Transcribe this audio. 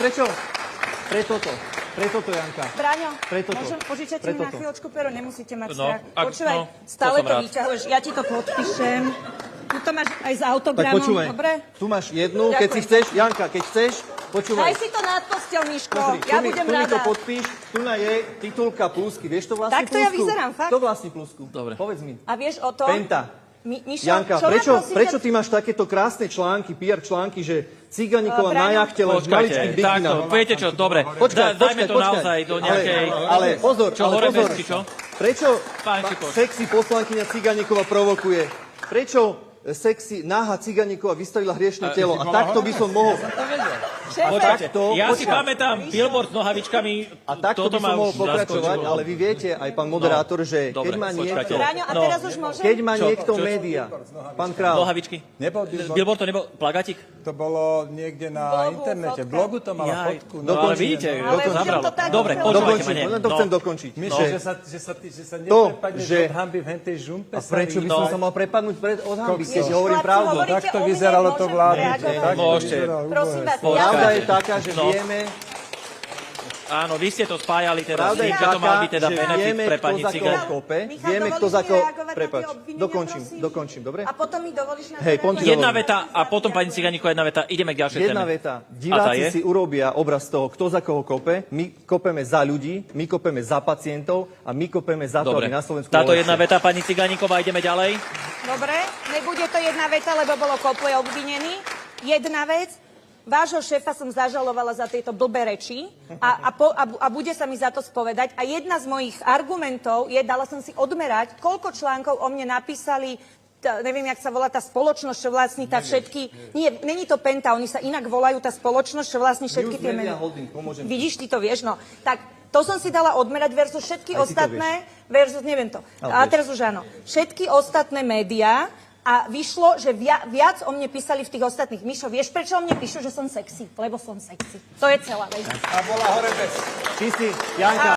prečo? Preto to, Janka. Braňo, Preto to. môžem požičať mi na chvíľočku pero, nemusíte mať No, strach. Počúvaj, no, stále to som to rád. vyťahuješ, ja ti to podpíšem. Tu to máš aj s Tak autogramom, počúvaj, dobre? tu máš jednu, keď si Ďakujem. chceš, Janka, keď chceš, počúvaj. Daj si to nad postel, Miško, Pozri, ja budem tu mi to rada. podpíš, tu na je titulka plusky. Vieš to vlastní Takto ja plusku? vyzerám, fakt? To vlastní plusku. Dobre. Povedz mi. A vieš o tom? Penta. Mišo, Janka, čo ma prosím prečo ťa- ty máš takéto krásne články, PR články, že Ciganíková Braňo. na jachte len v Počkajte, maličkých takto, bikinách? viete čo, dobre, dajme to naozaj do nejakej... Ale pozor, Čo, ale pozor. Horebesky, čo? Prečo Pán Čikoš. sexy poslankyňa Ciganíková provokuje? Prečo sexy náha Ciganíková vystavila hriešne telo? A takto by som mohol... Šéfe, Počkajte, to- ja si počkaj. pamätám billboard s nohavičkami, A takto toto by som ma mohol už pokračovať, zaskočilo. ale vy viete, aj pán moderátor, že dobre, keď má niekto... počkajte. Braňo, a No. teraz už môžem? Keď má Čo? niekto Čo? média, pán Král, Nohavičky? Nebol billboard. Billboard to nebol plagatík? To bolo niekde na Blogu, internete. fotka. V blogu to mala Jaj, fotku. no ale vidíte, Ale to budem zabralo. to tak Dobre, chcela. počúvajte ma, dokončím, nie. len to chcem dokončiť. Myšľa, Že- že sa To, neprepadneš že- od hanby v hentej žumpe. A prečo by No. som sa mal prepadnúť od hanby, keď Ježiš, hovorím chlapci, pravdu? hovoríte Tak to o mne, vyzeralo to môžem vládne. reagovať? Tak to Môžete. vyzeralo Prosím vás, úbohé. Pravda ja- je taká, že No. vieme, Áno, vy ste to spájali teda s pravda je tým, že to mal taká, byť teda že benefit vieme, pre kto pani za koho Cigáň. kope, Michal, vieme, kto dovolíš za mi koho... reagovať na tie Prepač, obvinenia, prosím? dokončím, dobre? A potom mi dovolíš na to Hej, reagovať? kontinuuj. Jedna veta a potom pani Cigániková jedna veta. Ideme k ďalšej Jedna téme. veta. A tá Diváci je? si urobia obraz toho, kto za koho kope. My kopeme za ľudí, my kopeme za pacientov a my kopeme za to, Dobre. aby na Slovensku Táto bolo jedna lepšie. veta, pani Cigániková, ideme ďalej. Dobre, nebude to jedna veta, lebo bolo kopuje obvinený. Jedna vec, vášho šéfa som zažalovala za tieto blbé reči a bude sa mi za to spovedať. A jedna z mojich argumentov je, dala som si odmerať, koľko článkov o mne napísali, neviem, jak sa volá tá spoločnosť, čo vlastní tá všetky... Nie, není to Penta, oni sa inak volajú, tá spoločnosť, čo vlastní všetky News tie Media mená. Holding, pomôžem ti. Vidíš, ty to vieš, no. Tak to som si dala odmerať versus všetky Aj ty to ostatné, versus, neviem to. A Ale teraz už áno. Všetky ostatné médiá a vyšlo, že viac o mne písali v tých ostatných. Mišo, vieš, prečo o mne píšu, že som sexy? Lebo som sexy. To je celá vec. A bola Horebes. Ty si, Janka,